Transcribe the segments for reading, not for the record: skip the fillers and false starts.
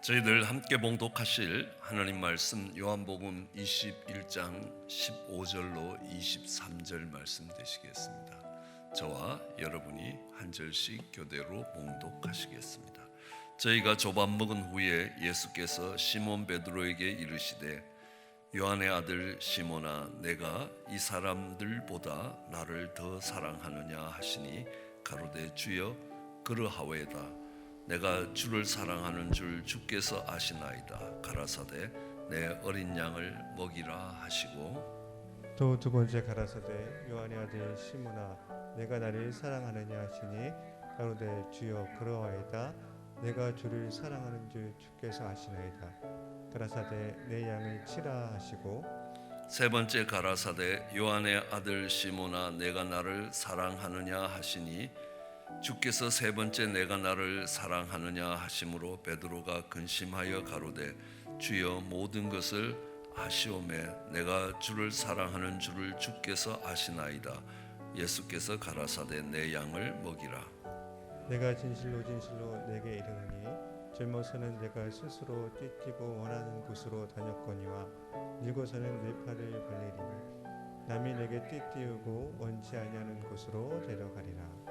저희들 함께 봉독하실 하나님 말씀 요한복음 21장 15절로 23절 말씀 되시겠습니다. 저와 여러분이 한 절씩 교대로 봉독하시겠습니다. 저희가 조반 먹은 후에 예수께서 시몬 베드로에게 이르시되 요한의 아들 시몬아 내가 이 사람들보다 나를 더 사랑하느냐 하시니 가로되 주여 그러하오이다. 내가 주를 사랑하는 줄 주께서 아시나이다. 가라사대 내 어린 양을 먹이라 하시고 또 두 번째 가라사대 요한의 아들 시몬아 내가 나를 사랑하느냐 하시니 가로되 주여 그러하이다. 내가 주를 사랑하는 줄 주께서 아시나이다. 가라사대 내 양을 치라 하시고 세 번째 가라사대 요한의 아들 시몬아 내가 나를 사랑하느냐 하시니 주께서 세 번째 내가 나를 사랑하느냐 하심으로 베드로가 근심하여 가로되 주여 모든 것을 아시오매 내가 주를 사랑하는 줄을 주께서 아시나이다. 예수께서 가라사대 내 양을 먹이라. 내가 진실로 진실로 내게 이르노니 젊어서는 내가 스스로 띠띠고 원하는 곳으로 다녔거니와 늙어서는 내 팔을 벌리리니 남이 내게 띠띠우고 원치 아니하는 곳으로 데려가리라.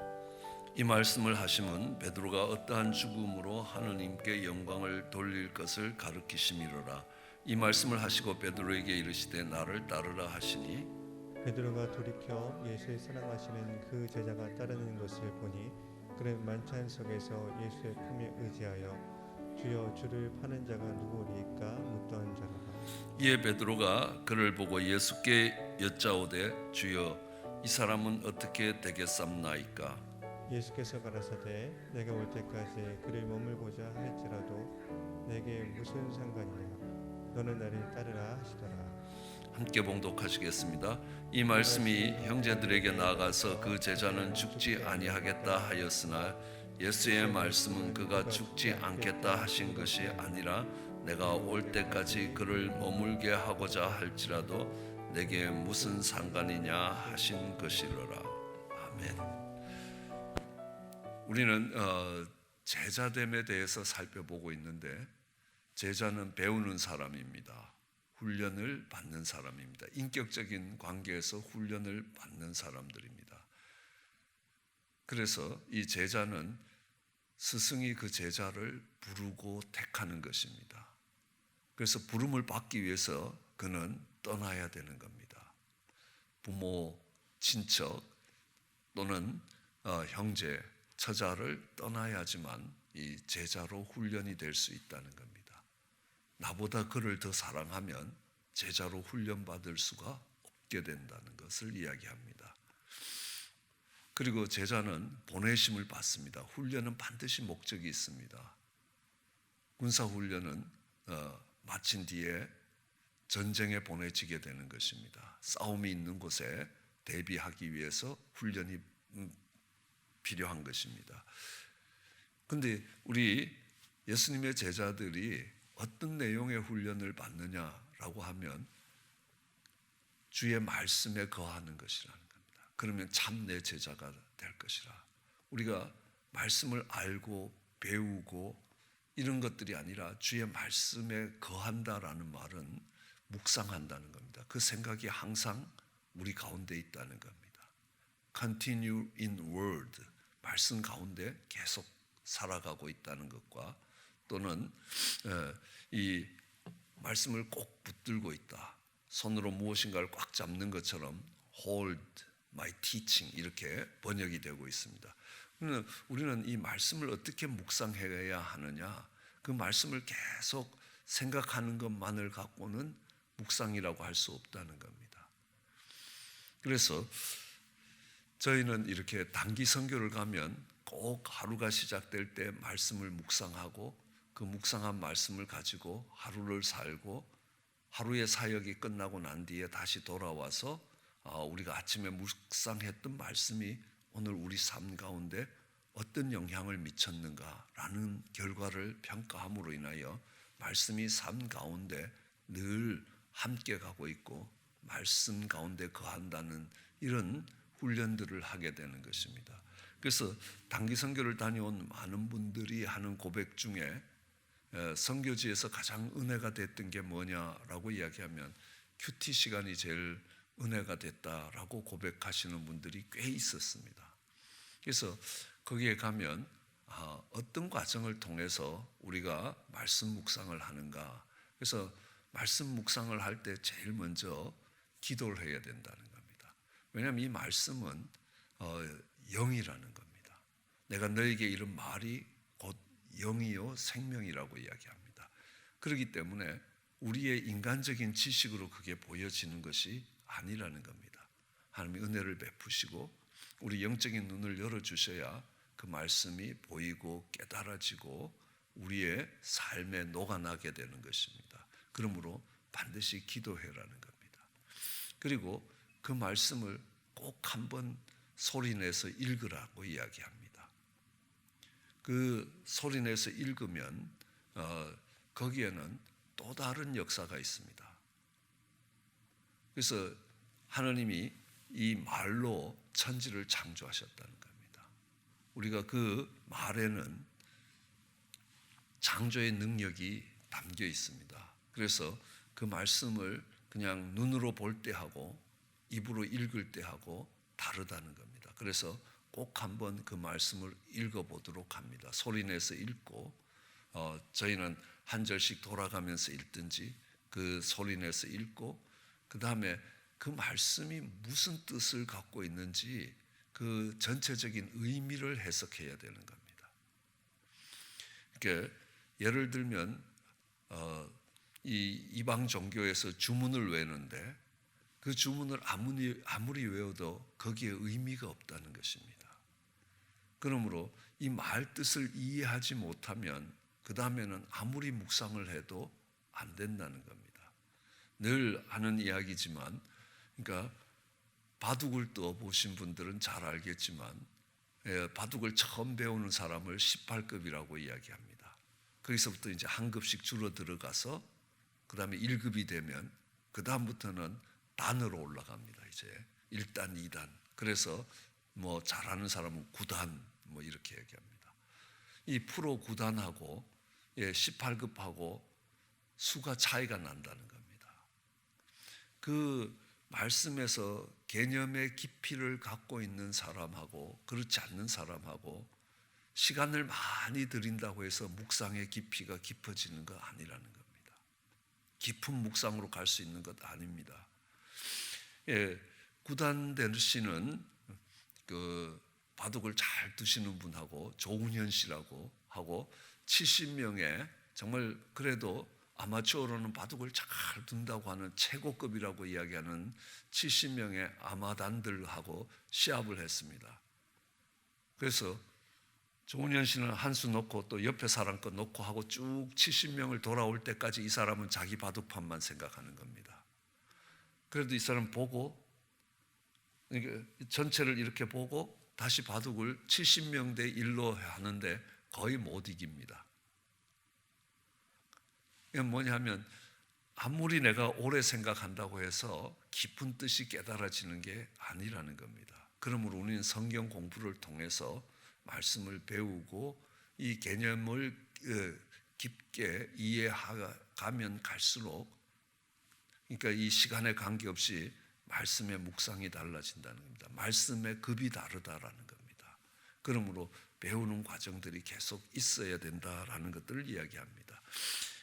이 말씀을 하심은 베드로가 어떠한 죽음으로 하느님께 영광을 돌릴 것을 가르치심이로라. 이 말씀을 하시고 베드로에게 이르시되 나를 따르라 하시니 베드로가 돌이켜 예수의 사랑하시는 그 제자가 따르는 것을 보니 그는 만찬 속에서 예수의 품에 의지하여 주여 주를 파는 자가 누구리이까 묻던 자로라. 이에 베드로가 그를 보고 예수께 여짜오되 주여 이 사람은 어떻게 되겠삼나이까. 예수께서 가라사대 내가 올 때까지 그를 머물고자 할지라도 내게 무슨 상관이냐 너는 나를 따르라 하시더라. 함께 봉독하시겠습니다. 이 말씀이 형제들에게 나아가서 그 제자는 죽지 아니하겠다 하였으나 예수의 말씀은 그가 죽지 않겠다 하신 것이 아니라 내가 올 때까지 그를 머물게 하고자 할지라도 내게 무슨 상관이냐 하신 것이로라. 아멘. 우리는 제자됨에 대해서 살펴보고 있는데 제자는 배우는 사람입니다. 훈련을 받는 사람입니다. 인격적인 관계에서 훈련을 받는 사람들입니다. 그래서 이 제자는 스승이 그 제자를 부르고 택하는 것입니다. 그래서 부름을 받기 위해서 그는 떠나야 되는 겁니다. 부모, 친척 또는 형제, 처자를 떠나야지만 이 제자로 훈련이 될 수 있다는 겁니다. 나보다 그를 더 사랑하면 제자로 훈련받을 수가 없게 된다는 것을 이야기합니다. 그리고 제자는 보내심을 받습니다. 훈련은 반드시 목적이 있습니다. 군사훈련은 마친 뒤에 전쟁에 보내지게 되는 것입니다. 싸움이 있는 곳에 대비하기 위해서 훈련이 필요한 것입니다. 그런데 우리 예수님의 제자들이 어떤 내용의 훈련을 받느냐라고 하면 주의 말씀에 거하는 것이라는 겁니다. 그러면 참 내 제자가 될 것이라. 우리가 말씀을 알고 배우고 이런 것들이 아니라 주의 말씀에 거한다라는 말은 묵상한다는 겁니다. 그 생각이 항상 우리 가운데 있다는 겁니다. Continue in word, 말씀 가운데 계속 살아가고 있다는 것과 또는 이 말씀을 꼭 붙들고 있다. 손으로 무엇인가를 꽉 잡는 것처럼 hold my teaching 이렇게 번역이 되고 있습니다. 우리는 이 말씀을 어떻게 묵상해야 하느냐? 그 말씀을 계속 생각하는 것만을 갖고는 묵상이라고 할 수 없다는 겁니다. 그래서 저희는 이렇게 단기 선교를 가면 꼭 하루가 시작될 때 말씀을 묵상하고 그 묵상한 말씀을 가지고 하루를 살고 하루의 사역이 끝나고 난 뒤에 다시 돌아와서 우리가 아침에 묵상했던 말씀이 오늘 우리 삶 가운데 어떤 영향을 미쳤는가라는 결과를 평가함으로 인하여 말씀이 삶 가운데 늘 함께 가고 있고 말씀 가운데 거한다는 이런 훈련들을 하게 되는 것입니다. 그래서 단기 선교를 다녀온 많은 분들이 하는 고백 중에 선교지에서 가장 은혜가 됐던 게 뭐냐라고 이야기하면 큐티 시간이 제일 은혜가 됐다라고 고백하시는 분들이 꽤 있었습니다. 그래서 거기에 가면 어떤 과정을 통해서 우리가 말씀 묵상을 하는가. 그래서 말씀 묵상을 할 때 제일 먼저 기도를 해야 된다는 겁니다. 왜냐하면 이 말씀은 영이라는 겁니다. 내가 너에게 이런 말이 곧 영이요 생명이라고 이야기합니다. 그렇기 때문에 우리의 인간적인 지식으로 그게 보여지는 것이 아니라는 겁니다. 하나님이 은혜를 베푸시고 우리 영적인 눈을 열어주셔야 그 말씀이 보이고 깨달아지고 우리의 삶에 녹아나게 되는 것입니다. 그러므로 반드시 기도해라는 겁니다. 그리고 그 말씀을 꼭 한번 소리내서 읽으라고 이야기합니다. 그 소리내서 읽으면 거기에는 또 다른 역사가 있습니다. 그래서 하나님이 이 말로 천지를 창조하셨다는 겁니다. 우리가 그 말에는 창조의 능력이 담겨 있습니다. 그래서 그 말씀을 그냥 눈으로 볼 때 하고 입으로 읽을 때 하고 다르다는 겁니다. 그래서 꼭 한번 그 말씀을 읽어보도록 합니다. 소리내서 읽고 저희는 한 절씩 돌아가면서 읽든지 그 소리내서 읽고 그 다음에 그 말씀이 무슨 뜻을 갖고 있는지 그 전체적인 의미를 해석해야 되는 겁니다. 그러니까 예를 들면 이 이방 종교에서 주문을 외우는데 그 주문을 아무리 외워도 거기에 의미가 없다는 것입니다. 그러므로 이 말 뜻을 이해하지 못하면 그 다음에는 아무리 묵상을 해도 안 된다는 겁니다. 늘 하는 이야기지만, 그러니까 바둑을 떠보신 분들은 잘 알겠지만 바둑을 처음 배우는 사람을 18급이라고 이야기합니다. 거기서부터 이제 한 급씩 줄어 들어가서 그 다음에 1급이 되면 그 다음부터는 단으로 올라갑니다. 이제 1단, 2단. 그래서 뭐 잘하는 사람은 9단 뭐 이렇게 얘기합니다. 이 프로 9단하고 18급하고 수가 차이가 난다는 겁니다. 그 말씀에서 개념의 깊이를 갖고 있는 사람하고 그렇지 않는 사람하고 시간을 많이 들인다고 해서 묵상의 깊이가 깊어지는 거 아니라는 겁니다. 깊은 묵상으로 갈 수 있는 것 아닙니다. 구단된 씨는 그 바둑을 잘 두시는 분하고 조훈현 씨라고 하고 70명의 정말 그래도 아마추어로는 바둑을 잘 둔다고 하는 최고급이라고 이야기하는 70명의 아마단들하고 시합을 했습니다. 그래서 조훈현 씨는 한 수 놓고 또 옆에 사람 거 놓고 하고 쭉 70명을 돌아올 때까지 이 사람은 자기 바둑판만 생각하는 겁니다. 그래도 이 사람 보고 전체를 이렇게 보고 다시 바둑을 70명 대 1로 하는데 거의 못 이깁니다. 이건 뭐냐면 아무리 내가 오래 생각한다고 해서 깊은 뜻이 깨달아지는 게 아니라는 겁니다. 그러므로 우리는 성경 공부를 통해서 말씀을 배우고 이 개념을 깊게 이해가면 갈수록, 그러니까 이 시간에 관계없이 말씀의 묵상이 달라진다는 겁니다. 말씀의 급이 다르다라는 겁니다. 그러므로 배우는 과정들이 계속 있어야 된다라는 것들을 이야기합니다.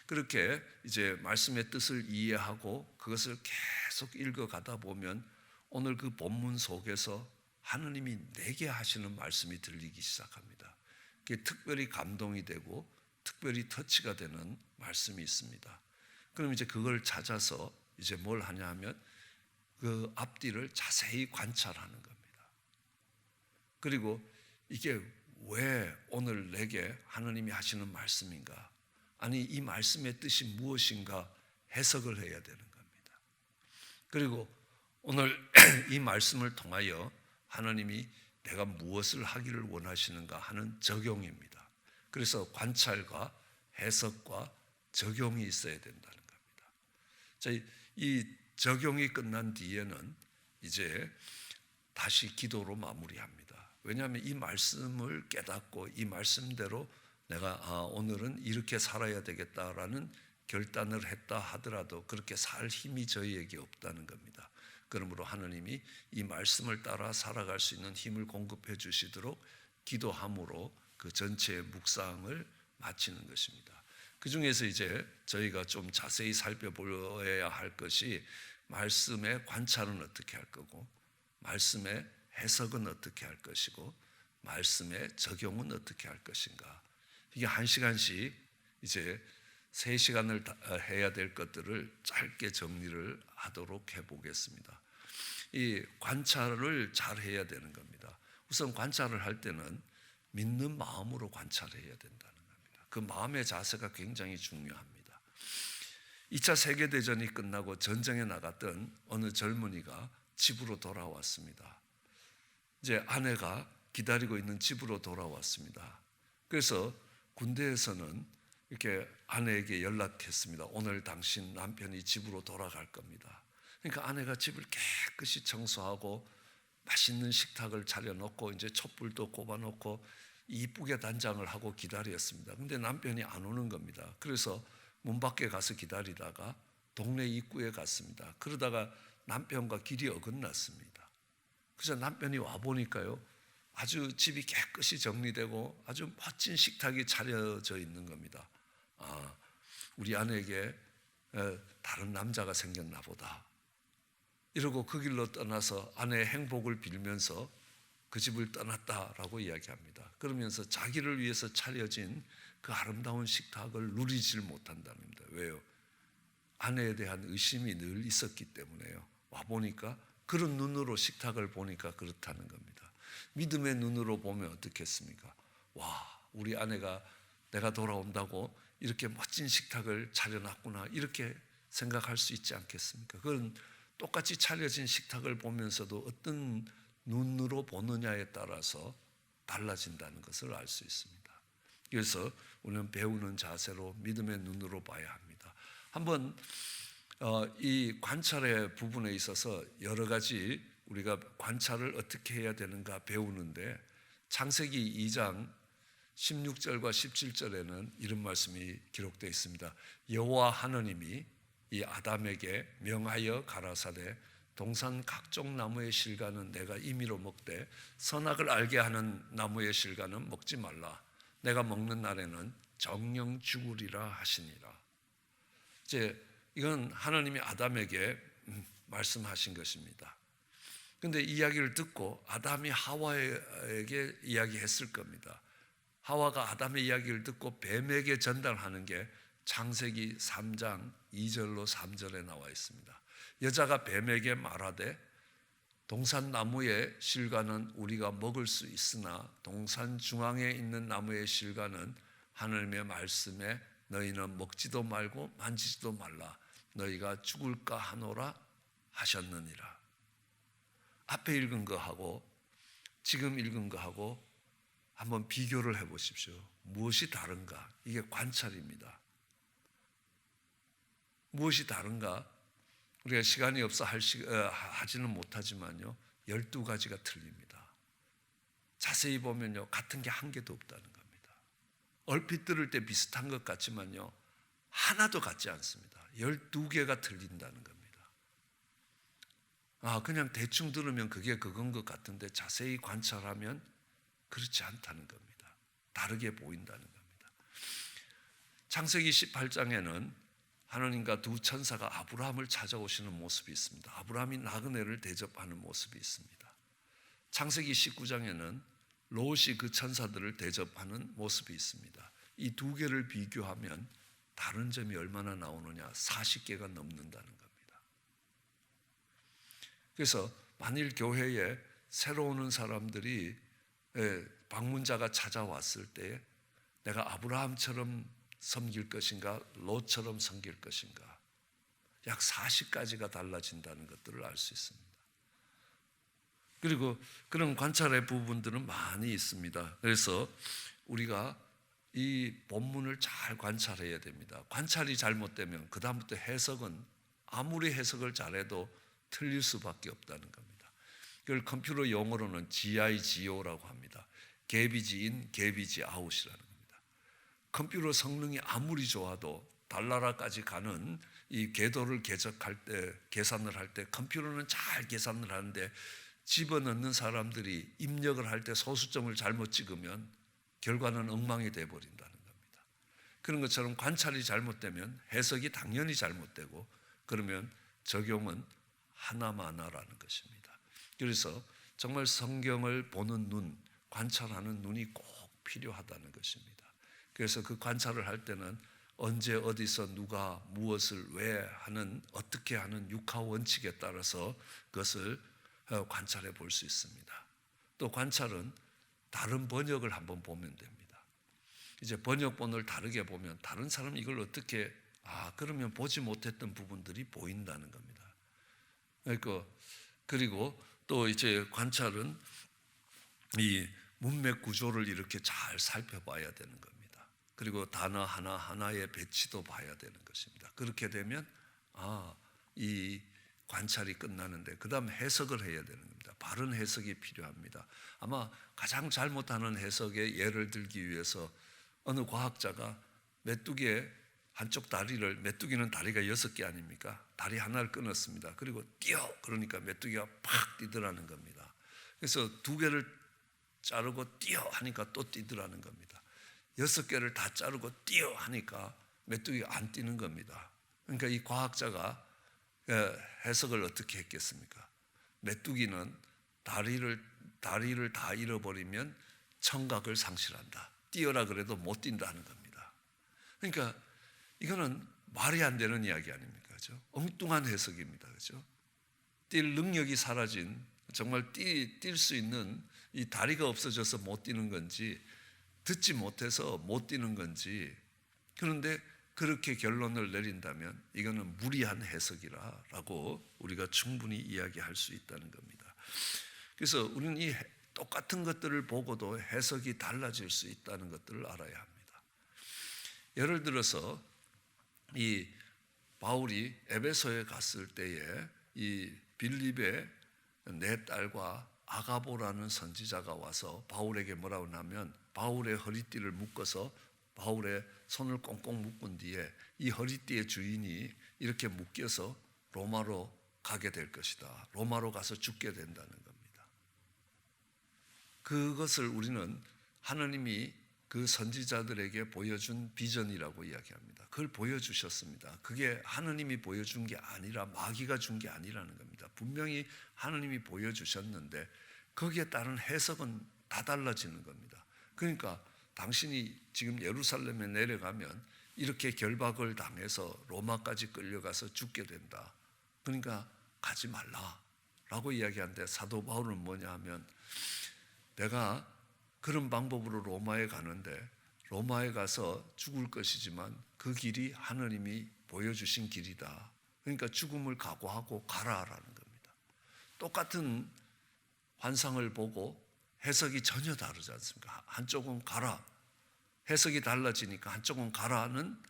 그렇게 이제 말씀의 뜻을 이해하고 그것을 계속 읽어가다 보면 오늘 그 본문 속에서 하느님이 내게 하시는 말씀이 들리기 시작합니다. 그게 특별히 감동이 되고 특별히 터치가 되는 말씀이 있습니다. 그럼 이제 그걸 찾아서 이제 뭘 하냐 하면 그 앞뒤를 자세히 관찰하는 겁니다. 그리고 이게 왜 오늘 내게 하느님이 하시는 말씀인가? 아니 이 말씀의 뜻이 무엇인가 해석을 해야 되는 겁니다. 그리고 오늘 이 말씀을 통하여 하나님이 내가 무엇을 하기를 원하시는가 하는 적용입니다. 그래서 관찰과 해석과 적용이 있어야 된다는 겁니다. 자, 이 적용이 끝난 뒤에는 이제 다시 기도로 마무리합니다. 왜냐하면 이 말씀을 깨닫고 이 말씀대로 내가 오늘은 이렇게 살아야 되겠다라는 결단을 했다 하더라도 그렇게 살 힘이 저희에게 없다는 겁니다. 그러므로 하나님이 이 말씀을 따라 살아갈 수 있는 힘을 공급해 주시도록 기도함으로 그 전체의 묵상을 마치는 것입니다. 그 중에서 이제 저희가 좀 자세히 살펴보아야 할 것이 말씀의 관찰은 어떻게 할 거고, 말씀의 해석은 어떻게 할 것이고, 말씀의 적용은 어떻게 할 것인가. 이게 1시간씩 이제 3시간을 해야 될 것들을 짧게 정리를 하도록 해보겠습니다. 이 관찰을 잘 해야 되는 겁니다. 우선 관찰을 할 때는 믿는 마음으로 관찰해야 된다는 겁니다. 그 마음의 자세가 굉장히 중요합니다. 2차 세계대전이 끝나고 전쟁에 나갔던 어느 젊은이가 집으로 돌아왔습니다. 이제 아내가 기다리고 있는 집으로 돌아왔습니다. 그래서 군대에서는 이렇게 아내에게 연락했습니다. 오늘 당신 남편이 집으로 돌아갈 겁니다. 그러니까 아내가 집을 깨끗이 청소하고 맛있는 식탁을 차려놓고 이제 촛불도 꼽아놓고 이쁘게 단장을 하고 기다렸습니다. 근데 남편이 안 오는 겁니다. 그래서 문 밖에 가서 기다리다가 동네 입구에 갔습니다. 그러다가 남편과 길이 어긋났습니다. 그래서 남편이 와 보니까요, 아주 집이 깨끗이 정리되고 아주 멋진 식탁이 차려져 있는 겁니다. 우리 아내에게 다른 남자가 생겼나 보다. 이러고 그 길로 떠나서 아내의 행복을 빌면서 그 집을 떠났다라고 이야기합니다. 그러면서 자기를 위해서 차려진 그 아름다운 식탁을 누리질 못한다는 겁니다. 왜요? 아내에 대한 의심이 늘 있었기 때문에요. 와보니까 그런 눈으로 식탁을 보니까 그렇다는 겁니다. 믿음의 눈으로 보면 어떻겠습니까? 와, 우리 아내가 내가 돌아온다고 이렇게 멋진 식탁을 차려놨구나, 이렇게 생각할 수 있지 않겠습니까? 그건 똑같이 차려진 식탁을 보면서도 어떤 눈으로 보느냐에 따라서 달라진다는 것을 알 수 있습니다. 그래서 우리는 배우는 자세로 믿음의 눈으로 봐야 합니다. 한번 이 관찰의 부분에 있어서 여러 가지 우리가 관찰을 어떻게 해야 되는가 배우는데, 창세기 2장 16절과 17절에는 이런 말씀이 기록되어 있습니다. 여호와 하나님이 이 아담에게 명하여 가라사대 동산 각종 나무의 실과는 내가 임의로 먹되 선악을 알게 하는 나무의 실과는 먹지 말라. 내가 먹는 날에는 정령 죽으리라 하시니라. 이제 이건 하나님이 아담에게 말씀하신 것입니다. 그런데 이야기를 듣고 아담이 하와에게 이야기했을 겁니다. 하와가 아담의 이야기를 듣고 뱀에게 전달하는 게 창세기 3장 2절로 3절에 나와 있습니다. 여자가 뱀에게 말하되 동산 나무의 실과는 우리가 먹을 수 있으나 동산 중앙에 있는 나무의 실과는 하나님의 말씀에 너희는 먹지도 말고 만지지도 말라. 너희가 죽을까 하노라 하셨느니라. 앞에 읽은 거하고 지금 읽은 거하고 한번 비교를 해보십시오. 무엇이 다른가? 이게 관찰입니다. 무엇이 다른가? 우리가 시간이 없어 하지는 못하지만요, 12가지가 틀립니다. 자세히 보면요, 같은 게 한 개도 없다는 겁니다. 얼핏 들을 때 비슷한 것 같지만요, 하나도 같지 않습니다. 12개가 틀린다는 겁니다. 그냥 대충 들으면 그게 그건 것 같은데 자세히 관찰하면 그렇지 않다는 겁니다. 다르게 보인다는 겁니다. 창세기 18장에는 하나님과 두 천사가 아브라함을 찾아오시는 모습이 있습니다. 아브라함이 나그네를 대접하는 모습이 있습니다. 창세기 19장에는 롯이 그 천사들을 대접하는 모습이 있습니다. 이 두 개를 비교하면 다른 점이 얼마나 나오느냐? 40개가 넘는다는 겁니다. 그래서 만일 교회에 새로 오는 사람들이 방문자가 찾아왔을 때 내가 아브라함처럼 섬길 것인가, 롯처럼 섬길 것인가, 약 40가지가 달라진다는 것들을 알 수 있습니다. 그리고 그런 관찰의 부분들은 많이 있습니다. 그래서 우리가 이 본문을 잘 관찰해야 됩니다. 관찰이 잘못되면 그 다음부터 해석은 아무리 해석을 잘해도 틀릴 수밖에 없다는 겁니다. 그걸 컴퓨터 용어로는 GIGO라고 합니다. get in, get out이라는 겁니다. 컴퓨터 성능이 아무리 좋아도 달나라까지 가는 이 궤도를 계산할 때 컴퓨터는 잘 계산을 하는데 집어넣는 사람들이 입력을 할 때 소수점을 잘못 찍으면 결과는 엉망이 되어버린다는 겁니다. 그런 것처럼 관찰이 잘못되면 해석이 당연히 잘못되고 그러면 적용은 하나마나라는 것입니다. 그래서 정말 성경을 보는 눈, 관찰하는 눈이 꼭 필요하다는 것입니다. 그래서 그 관찰을 할 때는 언제 어디서 누가 무엇을 왜 하는 어떻게 하는 육하 원칙에 따라서 그것을 관찰해 볼 수 있습니다. 또 관찰은 다른 번역을 한번 보면 됩니다. 이제 번역본을 다르게 보면 다른 사람이 이걸 어떻게 그러면 보지 못했던 부분들이 보인다는 겁니다. 그리고 또 이제 관찰은 이 문맥 구조를 이렇게 잘 살펴봐야 되는 겁니다. 그리고 단어 하나하나의 배치도 봐야 되는 것입니다. 그렇게 되면 이 관찰이 끝나는데 그 다음 해석을 해야 되는 겁니다. 바른 해석이 필요합니다. 아마 가장 잘못하는 해석의 예를 들기 위해서 어느 과학자가 메뚜기의 한쪽 다리를, 메뚜기는 다리가 6개 아닙니까? 다리 하나를 끊었습니다. 그리고 뛰어! 그러니까 메뚜기가 팍 뛰더라는 겁니다. 그래서 2개를 자르고 뛰어! 하니까 또 뛰더라는 겁니다. 6개를 다 자르고 뛰어! 하니까 메뚜기가 안 뛰는 겁니다. 그러니까 이 과학자가 해석을 어떻게 했겠습니까? 메뚜기는 다리를 다 잃어버리면 청각을 상실한다. 뛰어라 그래도 못 뛴다는 겁니다. 그러니까 이거는 말이 안 되는 이야기 아닙니까? 그렇죠? 엉뚱한 해석입니다. 그렇죠? 뛸 능력이 사라진, 정말 뛸 수 있는 이 다리가 없어져서 못 뛰는 건지 듣지 못해서 못 뛰는 건지, 그런데 그렇게 결론을 내린다면 이거는 무리한 해석이라고 우리가 충분히 이야기할 수 있다는 겁니다. 그래서 우리는 이 똑같은 것들을 보고도 해석이 달라질 수 있다는 것들을 알아야 합니다. 예를 들어서 이 바울이 에베소에 갔을 때에 이 빌립의 4딸과 아가보라는 선지자가 와서 바울에게 뭐라고 하냐면 바울의 허리띠를 묶어서 바울의 손을 꽁꽁 묶은 뒤에 이 허리띠의 주인이 이렇게 묶여서 로마로 가게 될 것이다. 로마로 가서 죽게 된다는 겁니다. 그것을 우리는 하나님이 그 선지자들에게 보여준 비전이라고 이야기합니다. 그걸 보여주셨습니다. 그게 하나님이 보여준 게 아니라 마귀가 준 게 아니라는 겁니다. 분명히 하나님이 보여주셨는데 거기에 따른 해석은 다 달라지는 겁니다. 그러니까 당신이 지금 예루살렘에 내려가면 이렇게 결박을 당해서 로마까지 끌려가서 죽게 된다. 그러니까 가지 말라라고 이야기하는데 사도 바울은 뭐냐 하면 내가 그런 방법으로 로마에 가는데 로마에 가서 죽을 것이지만 그 길이 하나님이 보여주신 길이다. 그러니까 죽음을 각오하고 가라라는 겁니다. 똑같은 환상을 보고 해석이 전혀 다르지 않습니까? 한쪽은 가라. 해석이 달라지니까 한쪽은 가라는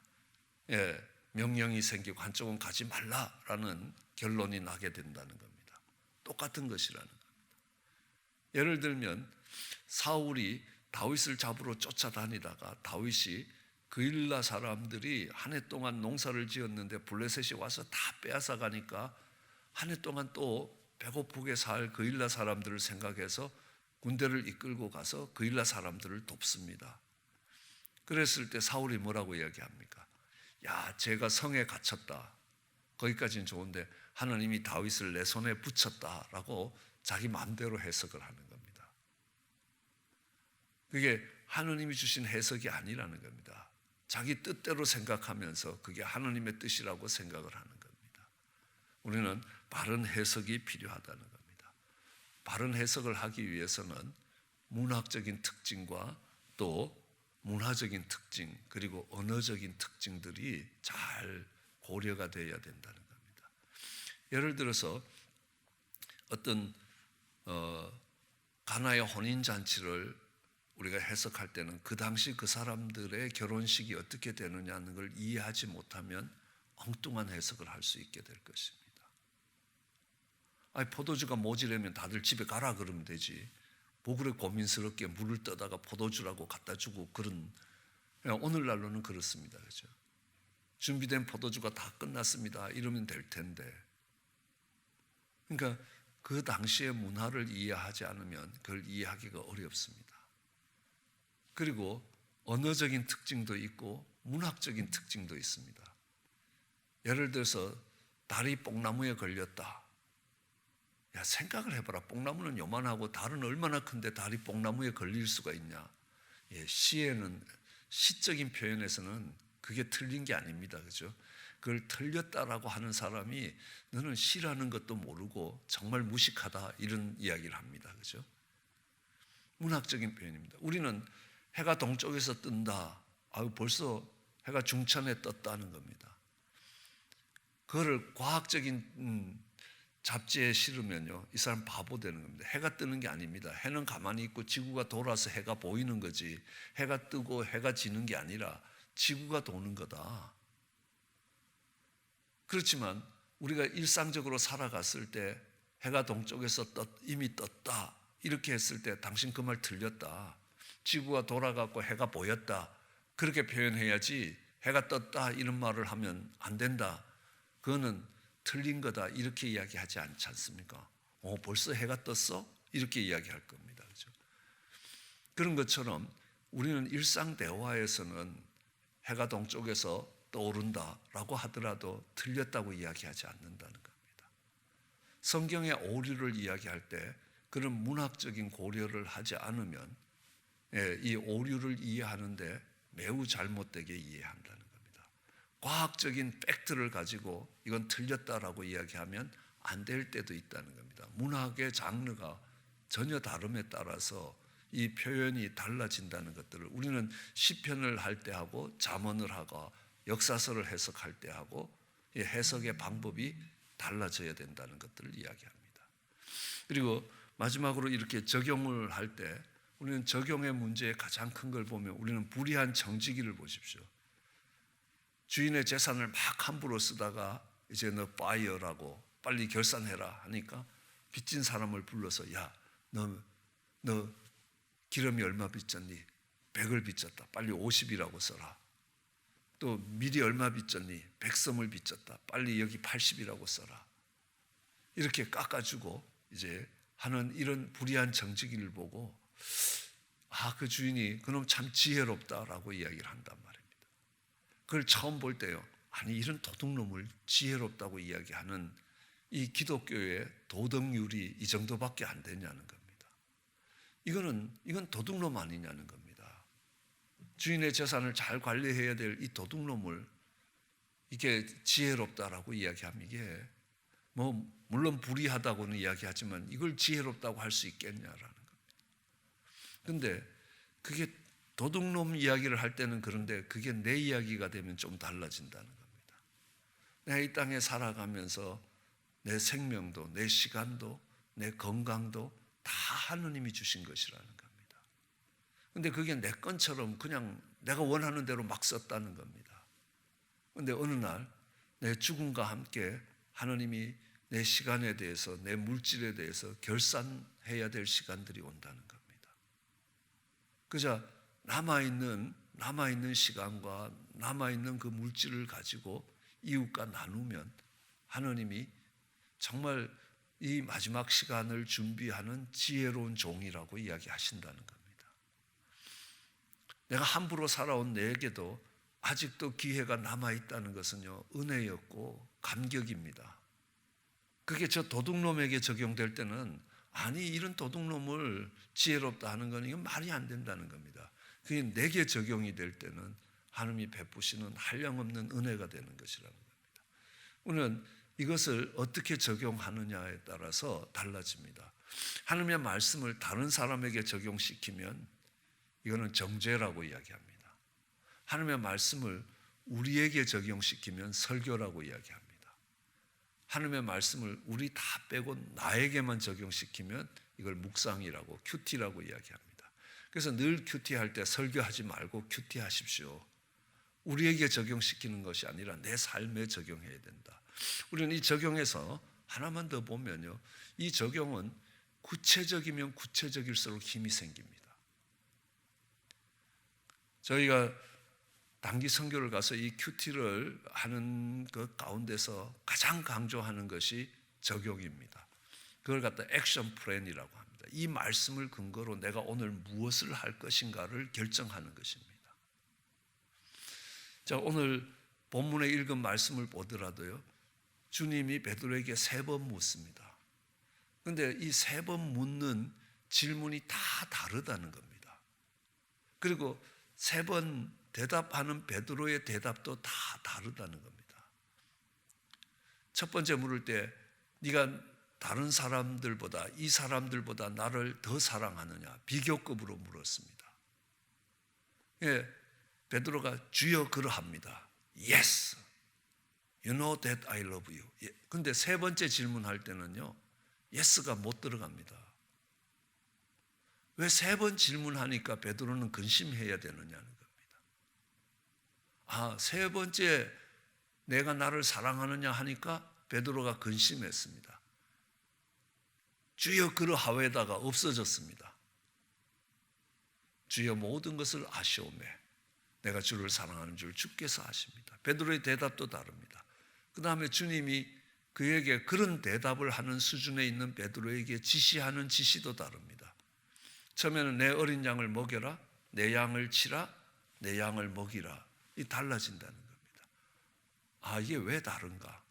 명령이 생기고 한쪽은 가지 말라라는 결론이 나게 된다는 겁니다. 똑같은 것이라는 겁니다. 예를 들면 사울이 다윗을 잡으러 쫓아다니다가 다윗이 그일라 사람들이 한 해 동안 농사를 지었는데 블레셋이 와서 다 빼앗아 가니까 한 해 동안 또 배고프게 살 그일라 사람들을 생각해서 군대를 이끌고 가서 그일라 사람들을 돕습니다. 그랬을 때 사울이 뭐라고 이야기합니까? 야, 제가 성에 갇혔다. 거기까지는 좋은데 하나님이 다윗을 내 손에 붙였다라고 자기 마음대로 해석을 하는 겁니다. 그게 하나님이 주신 해석이 아니라는 겁니다. 자기 뜻대로 생각하면서 그게 하나님의 뜻이라고 생각을 하는 겁니다. 우리는 바른 해석이 필요하다는 겁니다. 바른 해석을 하기 위해서는 문학적인 특징과 또 문화적인 특징 그리고 언어적인 특징들이 잘 고려가 되어야 된다는 겁니다. 예를 들어서 어떤 가나의 혼인잔치를 우리가 해석할 때는 그 당시 그 사람들의 결혼식이 어떻게 되느냐는 걸 이해하지 못하면 엉뚱한 해석을 할 수 있게 될 것입니다. 아니, 포도주가 모자라면 다들 집에 가라 그러면 되지. 뭐 그래 고민스럽게 물을 떠다가 포도주라고 갖다 주고 그런 오늘날로는 그렇습니다. 그죠? 준비된 포도주가 다 끝났습니다. 이러면 될 텐데. 그러니까 그 당시의 문화를 이해하지 않으면 그걸 이해하기가 어렵습니다. 그리고 언어적인 특징도 있고 문학적인 특징도 있습니다. 예를 들어서 달이 뽕나무에 걸렸다. 야, 생각을 해봐라. 뽕나무는 요만하고 달은 얼마나 큰데 달이 뽕나무에 걸릴 수가 있냐. 시에는, 시적인 표현에서는 그게 틀린 게 아닙니다. 그죠? 그걸 틀렸다라고 하는 사람이 너는 시라는 것도 모르고 정말 무식하다, 이런 이야기를 합니다. 그죠? 문학적인 표현입니다. 우리는 해가 동쪽에서 뜬다. 벌써 해가 중천에 떴다는 겁니다. 그거를 과학적인 잡지에 실으면요, 이 사람 바보 되는 겁니다. 해가 뜨는 게 아닙니다. 해는 가만히 있고 지구가 돌아서 해가 보이는 거지, 해가 뜨고 해가 지는 게 아니라 지구가 도는 거다. 그렇지만 우리가 일상적으로 살아갔을 때 해가 동쪽에서 이미 떴다 이렇게 했을 때 당신 그 말 틀렸다. 지구가 돌아갔고 해가 보였다. 그렇게 표현해야지 해가 떴다 이런 말을 하면 안 된다. 그거는 틀린 거다. 이렇게 이야기하지 않지 않습니까? 벌써 해가 떴어? 이렇게 이야기할 겁니다. 그렇죠? 그런 것처럼 우리는 일상 대화에서는 해가 동쪽에서 떠오른다라고 하더라도 틀렸다고 이야기하지 않는다는 겁니다. 성경의 오류를 이야기할 때 그런 문학적인 고려를 하지 않으면 이 오류를 이해하는데 매우 잘못되게 이해한다는 겁니다. 과학적인 팩트를 가지고 이건 틀렸다라고 이야기하면 안 될 때도 있다는 겁니다. 문학의 장르가 전혀 다름에 따라서 이 표현이 달라진다는 것들을 우리는 시편을 할 때 하고 잠언을 하고 역사서를 해석할 때 하고 이 해석의 방법이 달라져야 된다는 것들을 이야기합니다. 그리고 마지막으로 이렇게 적용을 할 때 우리는 적용의 문제의 가장 큰 걸 보면 우리는 불의한 정직이를 보십시오. 주인의 재산을 막 함부로 쓰다가 이제 너 파이어라고 빨리 결산해라 하니까 빚진 사람을 불러서 야, 너 기름이 얼마 빚졌니? 100을 빚졌다. 빨리 50이라고 써라. 또 밀이 얼마 빚졌니? 100섬을 빚졌다. 빨리 여기 80이라고 써라. 이렇게 깎아주고 이제 하는 이런 불의한 정직이를 보고 그 주인이 그놈 참 지혜롭다라고 이야기를 한단 말입니다. 그걸 처음 볼 때요. 아니 이런 도둑놈을 지혜롭다고 이야기하는 이 기독교의 도덕률이 이 정도밖에 안 되냐는 겁니다. 이건 도둑놈 아니냐는 겁니다. 주인의 재산을 잘 관리해야 될 이 도둑놈을 이게 지혜롭다라고 이야기하면 이게 물론 불의하다고는 이야기하지만 이걸 지혜롭다고 할 수 있겠냐라는 겁니다. 근데 그게 도둑놈 이야기를 할 때는 그런데 그게 내 이야기가 되면 좀 달라진다는 겁니다. 내가 이 땅에 살아가면서 내 생명도, 내 시간도, 내 건강도 다 하느님이 주신 것이라는 겁니다. 근데 그게 내 건처럼 그냥 내가 원하는 대로 막 썼다는 겁니다. 근데 어느 날 내 죽음과 함께 하느님이 내 시간에 대해서, 내 물질에 대해서 결산해야 될 시간들이 온다는 겁니다. 그저 남아있는 시간과 남아있는 그 물질을 가지고 이웃과 나누면 하느님이 정말 이 마지막 시간을 준비하는 지혜로운 종이라고 이야기하신다는 겁니다. 내가 함부로 살아온 내게도 아직도 기회가 남아있다는 것은요, 은혜였고 감격입니다. 그게 저 도둑놈에게 적용될 때는 아니 이런 도둑놈을 지혜롭다 하는 건 이건 말이 안 된다는 겁니다. 그게 내게 적용이 될 때는 하나님이 베푸시는 한량없는 은혜가 되는 것이라는 겁니다. 우리는 이것을 어떻게 적용하느냐에 따라서 달라집니다. 하나님의 말씀을 다른 사람에게 적용시키면 이거는 정죄라고 이야기합니다. 하나님의 말씀을 우리에게 적용시키면 설교라고 이야기합니다. 하나님의 말씀을 우리 다 빼고 나에게만 적용시키면 이걸 묵상이라고 큐티라고 이야기합니다. 그래서 늘 큐티할 때 설교하지 말고 큐티하십시오. 우리에게 적용시키는 것이 아니라 내 삶에 적용해야 된다. 우리는 이 적용에서 하나만 더 보면요, 이 적용은 구체적이면 구체적일수록 힘이 생깁니다. 저희가 단기 선교를 가서 이 큐티를 하는 그 가운데서 가장 강조하는 것이 적용입니다. 그걸 갖다 액션 플랜이라고 합니다. 이 말씀을 근거로 내가 오늘 무엇을 할 것인가를 결정하는 것입니다. 자, 오늘 본문에 읽은 말씀을 보더라도요, 주님이 베드로에게 3번 묻습니다. 그런데 이 3번 묻는 질문이 다 다르다는 겁니다. 그리고 3번 대답하는 베드로의 대답도 다 다르다는 겁니다. 첫 번째 물을 때 네가 다른 사람들보다, 이 사람들보다 나를 더 사랑하느냐, 비교급으로 물었습니다. 예, 베드로가 주여 그러합니다. Yes, you know that I love you. 근데 3번째 질문할 때는요, Yes가 못 들어갑니다. 왜 3번 질문하니까 베드로는 근심해야 되느냐는 겁니다. 3번째 내가 나를 사랑하느냐 하니까 베드로가 근심했습니다. 주여 그러하외다가 없어졌습니다. 주여 모든 것을 아시오매 내가 주를 사랑하는 줄 주께서 아십니다. 베드로의 대답도 다릅니다. 그 다음에 주님이 그에게 그런 대답을 하는 수준에 있는 베드로에게 지시하는 지시도 다릅니다. 처음에는 내 어린 양을 먹여라, 내 양을 치라, 내 양을 먹이라. 이 달라진다는 겁니다. 이게 왜 다른가?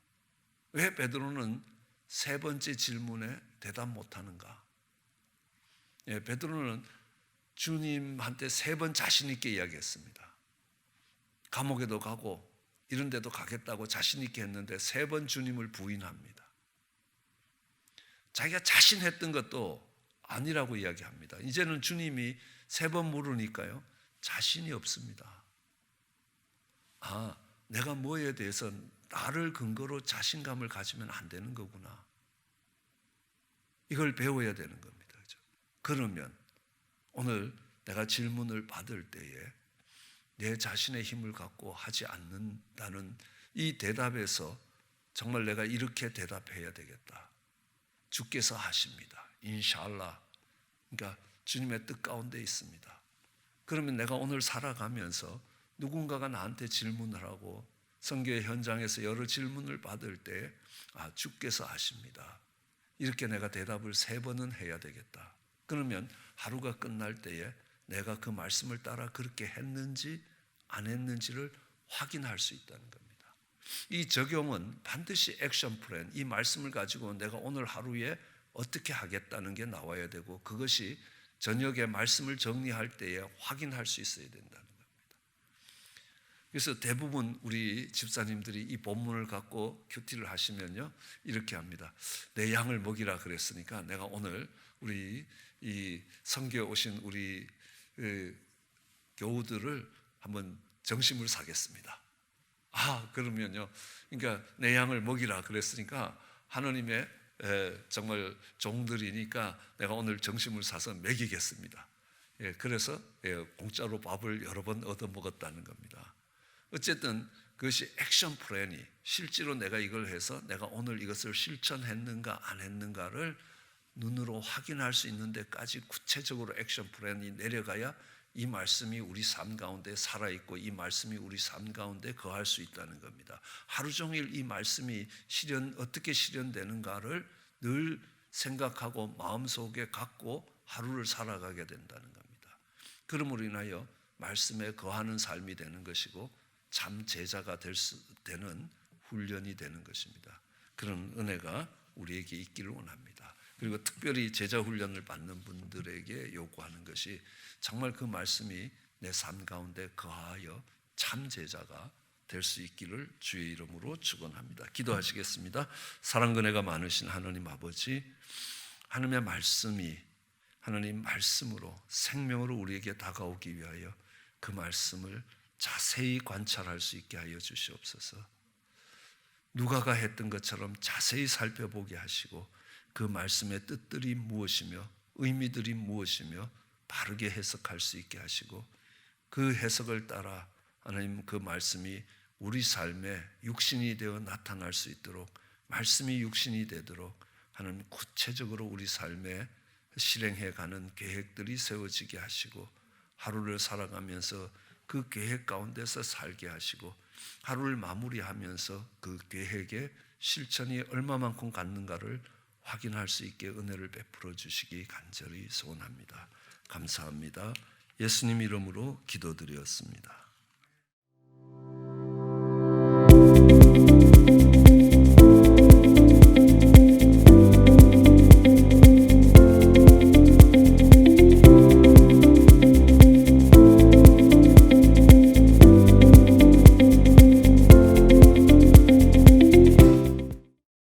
왜 베드로는 3번째 질문에 대답 못하는가? 베드로는 주님한테 3번 자신 있게 이야기했습니다. 감옥에도 가고 이런 데도 가겠다고 자신 있게 했는데 3번 주님을 부인합니다. 자기가 자신했던 것도 아니라고 이야기합니다. 이제는 주님이 3번 물으니까요, 자신이 없습니다. 내가 뭐에 대해서 나를 근거로 자신감을 가지면 안 되는 거구나. 이걸 배워야 되는 겁니다. 그렇죠? 그러면 오늘 내가 질문을 받을 때에 내 자신의 힘을 갖고 하지 않는다는 이 대답에서 정말 내가 이렇게 대답해야 되겠다. 주께서 하십니다. 인샬라. 그러니까 주님의 뜻 가운데 있습니다. 그러면 내가 오늘 살아가면서 누군가가 나한테 질문을 하고 선교의 현장에서 여러 질문을 받을 때 주께서 아십니다. 이렇게 내가 대답을 3번은 해야 되겠다. 그러면 하루가 끝날 때에 내가 그 말씀을 따라 그렇게 했는지 안 했는지를 확인할 수 있다는 겁니다. 이 적용은 반드시 액션 플랜, 이 말씀을 가지고 내가 오늘 하루에 어떻게 하겠다는 게 나와야 되고 그것이 저녁에 말씀을 정리할 때에 확인할 수 있어야 된다는 겁니다. 그래서 대부분 우리 집사님들이 이 본문을 갖고 큐티를 하시면요, 이렇게 합니다. 내 양을 먹이라 그랬으니까 내가 오늘 우리 이 선교에 오신 우리 교우들을 한번 정심을 사겠습니다. 그러면요, 그러니까 내 양을 먹이라 그랬으니까 하나님의 정말 종들이니까 내가 오늘 정심을 사서 먹이겠습니다. 그래서 공짜로 밥을 여러 번 얻어 먹었다는 겁니다. 어쨌든 그것이 액션 플랜이 실제로 내가 이걸 해서 내가 오늘 이것을 실천했는가 안 했는가를 눈으로 확인할 수 있는 데까지 구체적으로 액션 플랜이 내려가야 이 말씀이 우리 삶 가운데 살아있고 이 말씀이 우리 삶 가운데 거할 수 있다는 겁니다. 하루 종일 이 말씀이 어떻게 실현되는가를 늘 생각하고 마음속에 갖고 하루를 살아가게 된다는 겁니다. 그러므로 인하여 말씀에 거하는 삶이 되는 것이고 참 제자가 되는 훈련이 되는 것입니다. 그런 은혜가 우리에게 있기를 원합니다. 그리고 특별히 제자 훈련을 받는 분들에게 요구하는 것이 정말 그 말씀이 내 삶 가운데 거하여 참 제자가 될 수 있기를 주의 이름으로 축원합니다. 기도하시겠습니다. 사랑 은혜가 많으신 하나님 아버지, 하나님의 말씀이 하나님 말씀으로 생명으로 우리에게 다가오기 위하여 그 말씀을 자세히 관찰할 수 있게 하여 주시옵소서. 누가가 했던 것처럼 자세히 살펴보게 하시고 그 말씀의 뜻들이 무엇이며 의미들이 무엇이며 바르게 해석할 수 있게 하시고 그 해석을 따라 하나님 그 말씀이 우리 삶에 육신이 되어 나타날 수 있도록, 말씀이 육신이 되도록 하나님 구체적으로 우리 삶에 실행해 가는 계획들이 세워지게 하시고 하루를 살아가면서 그 계획 가운데서 살게 하시고 하루를 마무리하면서 그 계획의 실천이 얼마만큼 갖는가를 확인할 수 있게 은혜를 베풀어 주시기 간절히 소원합니다. 감사합니다. 예수님 이름으로 기도드렸습니다.